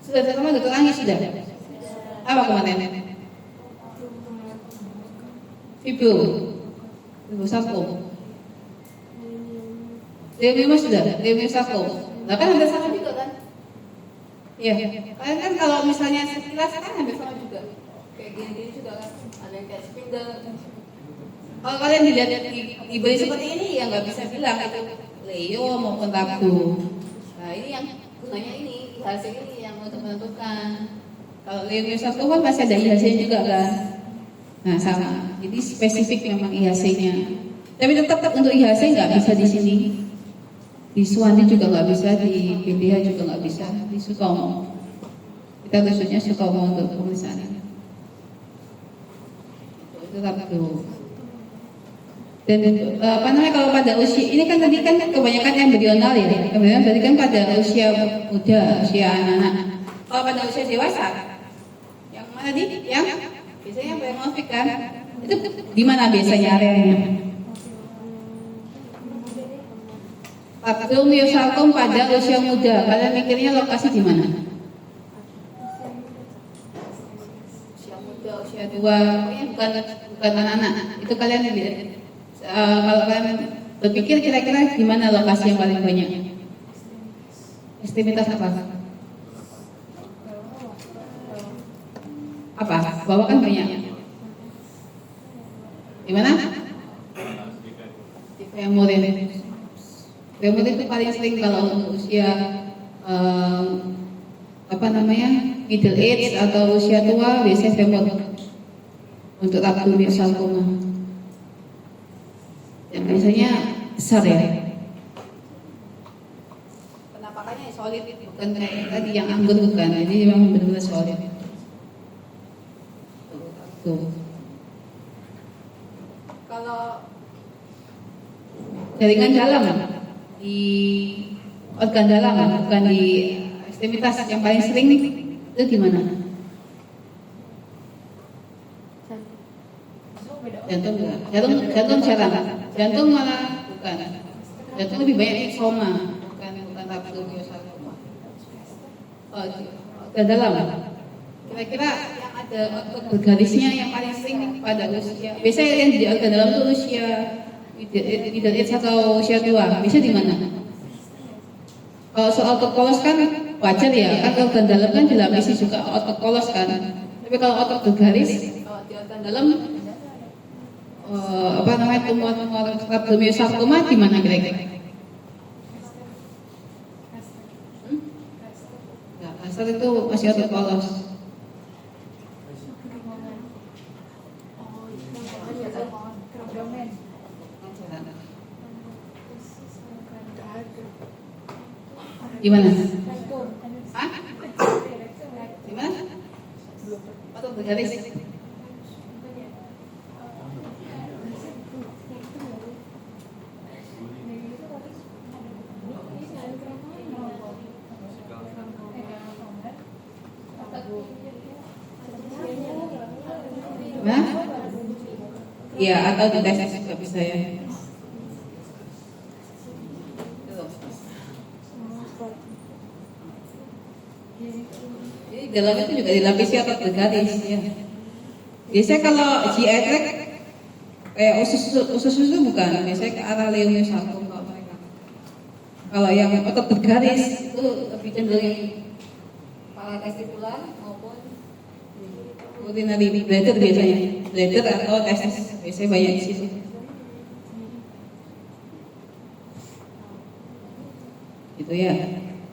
[SPEAKER 1] sudah terkenal dokter Anggi sudah. Apa kemarin? Fibrosarkom. Leukemia sudah, leukemia. Nah kan hampir sama juga kan? Iya, kalian kan kalau misalnya sekilas kan hampir sama juga. Kayak gini juga kan, ada yang kayak spindle. Kalau kalian dilihat dibeli seperti ini ya nggak bisa bilang itu leo maupun rhabdo. Nah ini yang gunanya ini, IHC ini yang untuk menentukan. Kalau leukemia kan masih ada IHC juga kan. Nah sama, jadi spesifik memang IHC-nya. Tapi tetap untuk IHC nggak bisa di sini. Di Suwandi juga nggak bisa, di PDH juga nggak bisa, di Sutomo. Kita khususnya Sutomo untuk pemeriksaan ini. Itu rhabdo. Dan apa namanya kalau pada usia ini kan tadi kan kebanyakan embrional ya, kemudian tadi kan pada usia muda, usia anak-anak. Kalau pada usia dewasa, yang mana di? Yang biasanya pleomorfik kan? Itu di mana biasanya areanya? Rhabdomyosarkom pada usia muda, kalian mikirnya lokasi di mana? Usia muda, usia tua, pokoknya bukan anak-anak. Itu kalian lihat. Kalau kalian berpikir kira-kira di mana lokasi yang paling banyak? Ekstremitas apa? Apa? Bawah kan banyak. Di mana? Di femur ini. Femur itu paling sering kalau untuk usia middle age atau usia tua biasanya femur untuk rhabdomyosarkoma. Dan biasanya besar ya. Penampakannya solid, bukan kayak tadi yang anggun bukan. Jadi memang benar-benar solid. Tuh. Kalau jaringan dalam di organ dalam, bukan di ekstremitas yang paling sering itu gimana? Jantung enggak? Jantung jarang. Jantung malah bukan. Jantung lebih banyak soma, bukan rhabdomyosarkoma. Oh, organ dalam. Kira-kira yang ada otot bergarisnya yang paling sering pada usia. Biasanya yang di organ dalam itu usia middle age atau usia tua. Bisa di mana? Kalau soal otot polos kan wajar ya, kan organ dalam kan dilapisi juga otot polos kan. Tapi kalau otot bergaris, kalau di organ dalam tumor rhabdomyosarcoma di mana kira-kira? Ya, kasar itu masih ada polos. Gimana? Hah? Gimana? Atau bergaris? Nah, iya atau di tes juga bisa ya. Jadi dalamnya itu juga dilapisi atau bergaris ya. Biasanya kalau GI tract kayak usus itu bukan, biasanya ke arah leiomyosarcoma mereka. Kalau yang otot bergaris itu lebih cenderung kepala testicular maupun urinary bladder biasanya, bladder atau testis biasanya banyak di situ. Gitu ya.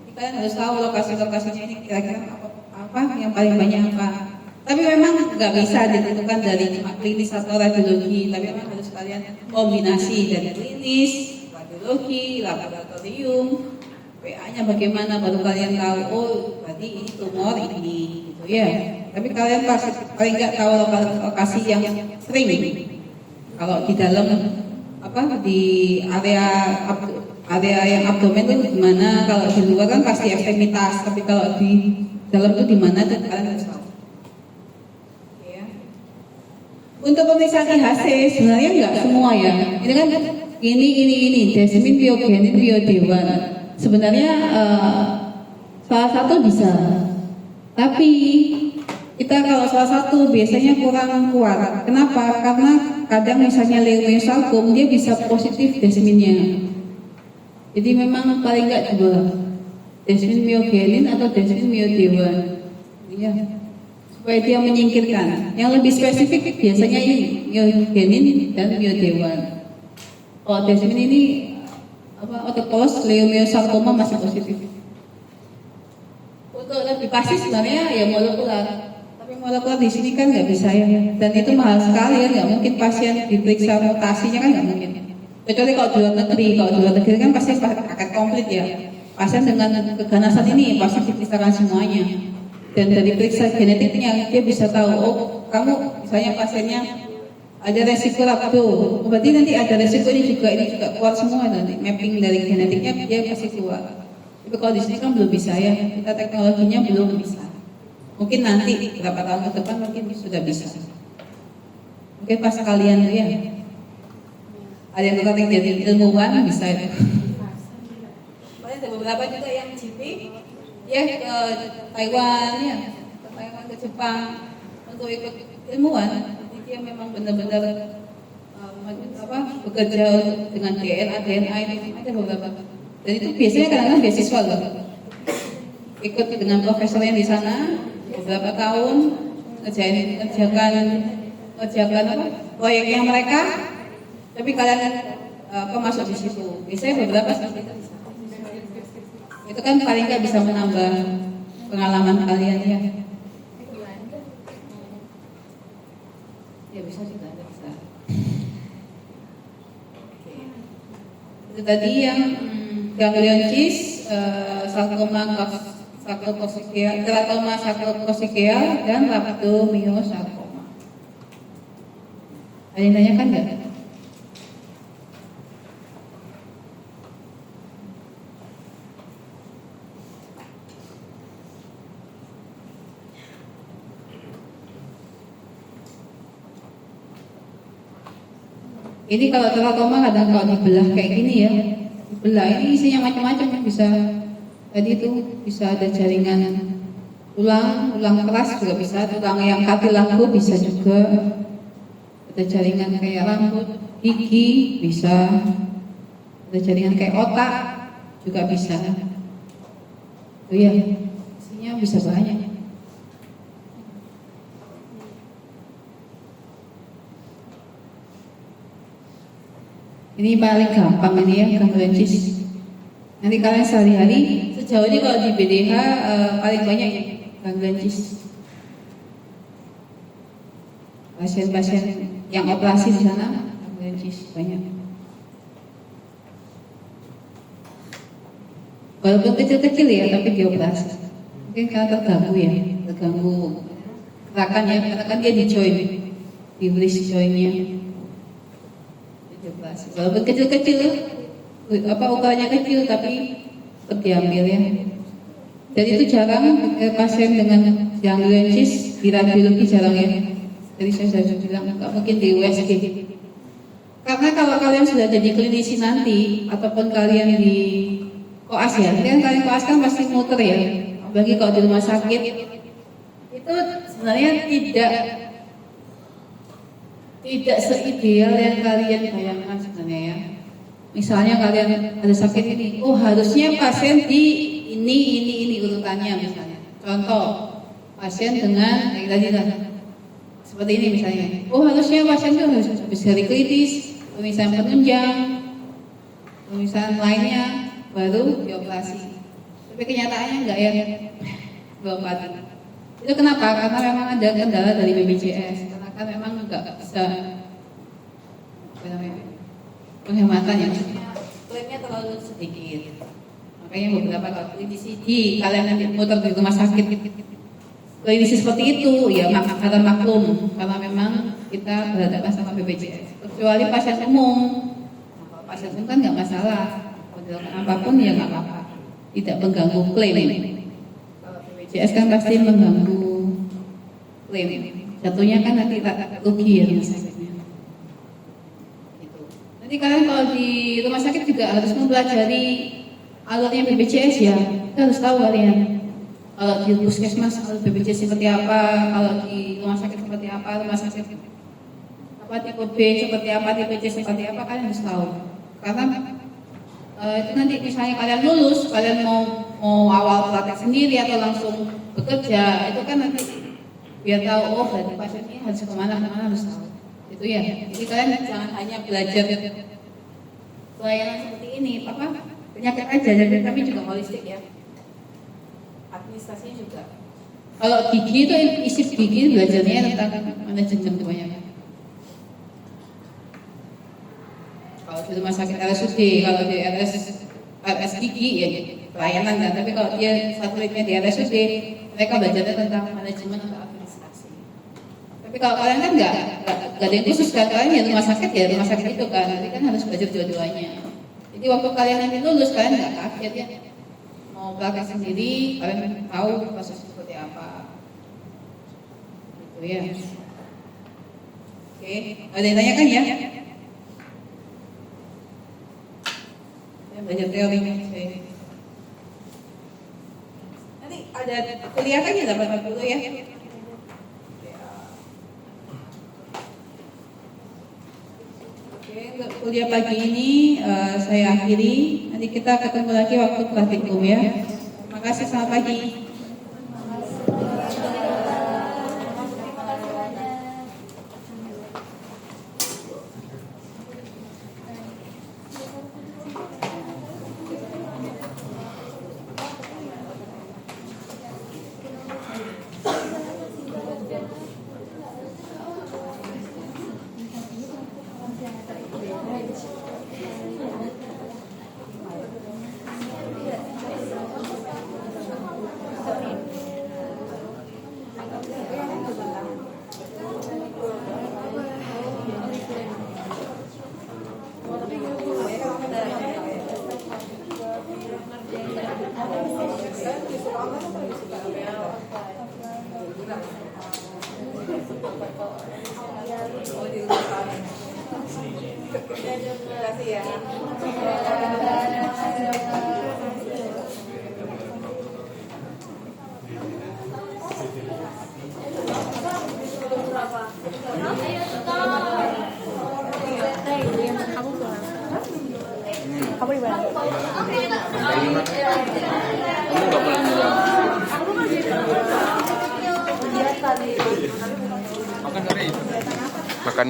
[SPEAKER 1] Kita harus tahu lokasi-lokasinya ini kira-kira apa yang paling banyak apa. Tapi memang nggak bisa ditentukan dari klinis atau radiologi, tapi memang harus kalian kombinasi dari klinis, radiologi, laboratorium, PA-nya bagaimana baru kalian tahu oh berarti ini tumor ini gitu ya. Tapi kalian pasti paling nggak tahu lokasi yang sering. Kalau di dalam di area yang abdomen itu di mana, kalau di luar kan pasti ekstremitas, tapi kalau di dalam itu di mana tuh kalian harus tahu. Ya. Untuk pemeriksaan IHC sebenarnya nggak semua ya. Ini kan ini Desmin Biogenin Biodewan. Sebenarnya salah satu bisa, tapi kita kalau salah satu biasanya kurang kuat. Kenapa? Karena kadang misalnya leiomyosarcoma dia bisa positif desminnya. Jadi memang paling nggak dua, desmin myogenin atau desmin myodewan. Iya. Supaya dia menyingkirkan. Yang lebih spesifik biasanya ini myogenin dan myodewan. Kalau desmin ini otopolos leiomyosarcoma masih positif. Untuk lebih pasti sebenarnya ya molekular. Tapi molekular di sini kan nggak bisa ya. Dan itu mahal sekali ya, nggak mungkin pasien diperiksa mutasinya kan nggak mungkin. Kecuali kalau di luar negeri kan pasti akan komplit ya. Pasien dengan keganasan ini pasti diperiksakan semuanya. Dan dari periksa genetiknya dia bisa tahu, oh kamu misalnya pasiennya ada resiko rhabdo, berarti nanti ada resiko ini juga keluar semua nanti mapping dari genetiknya dia pasti keluar. Tapi kalau di sini kan belum bisa ya, kita teknologinya belum bisa. Mungkin nanti beberapa tahun ke depan mungkin sudah bisa. Mungkin pas kalian tuh ya. Ada yang tertarik jadi ilmuwan bisa itu. Ada beberapa juga yang GP ya ke Taiwan ya, ke Taiwan ke Jepang untuk ikut ilmuwan. Jadi dia memang benar-benar bekerja dengan DNA itu ada beberapa. Dan itu biasanya kadang-kadang beasiswa loh. Ikut dengan profesornya di sana beberapa tahun ngerjakan proyeknya mereka. Tapi kalian masuk di situ. Biasanya beberapa seperti itu. Itu kan paling nggak bisa menambah pengalaman kalian ya. Ya bisa juga bisa. Itu tadi yang ganglionis, sarkoma sarkokosikea, teratoma sarkokosikea dan rhabdomyosarcoma. Ada yang tanyakan nggak? Ini kalau teratoma kadang kalau dibelah kayak gini ya, dibelah ini isinya macam-macam kan bisa. Tadi itu bisa ada jaringan tulang keras juga bisa, tulang yang kartilago bisa juga. Ada jaringan kayak rambut, gigi bisa. Ada jaringan kayak otak juga bisa. Itu ya, isinya bisa banyak. Ini paling gampang ini ya, gangguan JIS. Nanti kalian sehari-hari, sejauh ini kalau di BDH paling banyak ya gangguan JIS. Pasien-pasien yang operasi di sana gangguan JIS banyak. Walaupun kecil-kecil ya, tapi dioperasi. Mungkin karena terganggu ya, terganggu gerakan ya, karena kan dia di join, di wrist joinnya. Dioperasi. Walaupun kecil-kecil, ukurannya kecil, tapi diambil ya. Jadi itu jarang pasien dengan gangguan JIS di radiologi jarang ya. Jadi saya sudah bilang nggak mungkin di USG. Karena kalau kalian sudah jadi klinisi nanti, ataupun kalian di koas ya, kalian koas kan pasti muter ya. Apalagi kalau di rumah sakit, itu sebenarnya tidak seideal yang kalian bayangkan sebenarnya ya. Misalnya kalian ada sakit ini, oh harusnya pasien di ini urutannya misalnya. Contoh, pasien dengan kayak tadi lah, seperti ini misalnya. Oh harusnya pasien itu harus dari kritis, pemisahan penunjang, pemisahan lainnya, baru dioperasi. Tapi kenyataannya enggak ya, belum mati. Itu kenapa? Karena memang ada kendala dari BPJS. Karena kan memang enggak bisa penghematan ya, klaimnya terlalu sedikit. Makanya beberapa klinisi di kalian nanti muter di rumah sakit, klinisi seperti itu ya karena maklum, karena memang kita berhadapan sama BPJS. Kecuali pasien umum, pasien umum kan nggak masalah, apapun ya nggak apa-apa, tidak mengganggu klaim. Kalau BPJS kan pasti mengganggu klaim. Jatuhnya kan nanti rugi ya rumah sakitnya. Gitu. Nanti kalian kalau di rumah sakit juga harus mempelajari alurnya BPJS ya, kita harus tahu kalian. Kalau di puskesmas alur BPJS seperti apa, kalau di rumah sakit seperti apa, rumah sakit apa tipe B seperti apa, tipe C seperti apa, kalian harus tahu. Karena itu nanti misalnya kalian lulus, kalian mau awal praktek sendiri atau langsung bekerja, itu kan nanti biar tahu oh berarti pasiennya harus kemana harus tahu. Itu ya. Jadi kalian jangan hanya belajar pelayanan seperti ini, penyakit aja, tapi juga holistik ya. Administrasinya juga. Kalau gigi itu isi gigi belajarnya tentang manajemen kebanyakan. Kalau di rumah sakit RSUD, kalau di RS gigi ya pelayanan kan. Tapi kalau dia satelitnya di RSUD, mereka belajarnya tentang manajemen atau administrasi. Tapi kalau kalian kan nggak ada yang khusus kan, kalian ya rumah sakit itu kan. Nanti kan harus belajar dua-duanya. Jadi waktu kalian nanti lulus, kalian nggak kaget ya. Mau praktek sendiri, kalian tahu proses seperti apa. Gitu ya. Oke, ada yang tanya kan ya? Saya belajar teorinya. Nanti ada kuliah kan ya 80 ya? Oke, untuk kuliah pagi ini saya akhiri. Nanti kita ketemu lagi waktu praktikum ya. Terima kasih, selamat pagi.
[SPEAKER 3] Kamu di mana?
[SPEAKER 5] Makan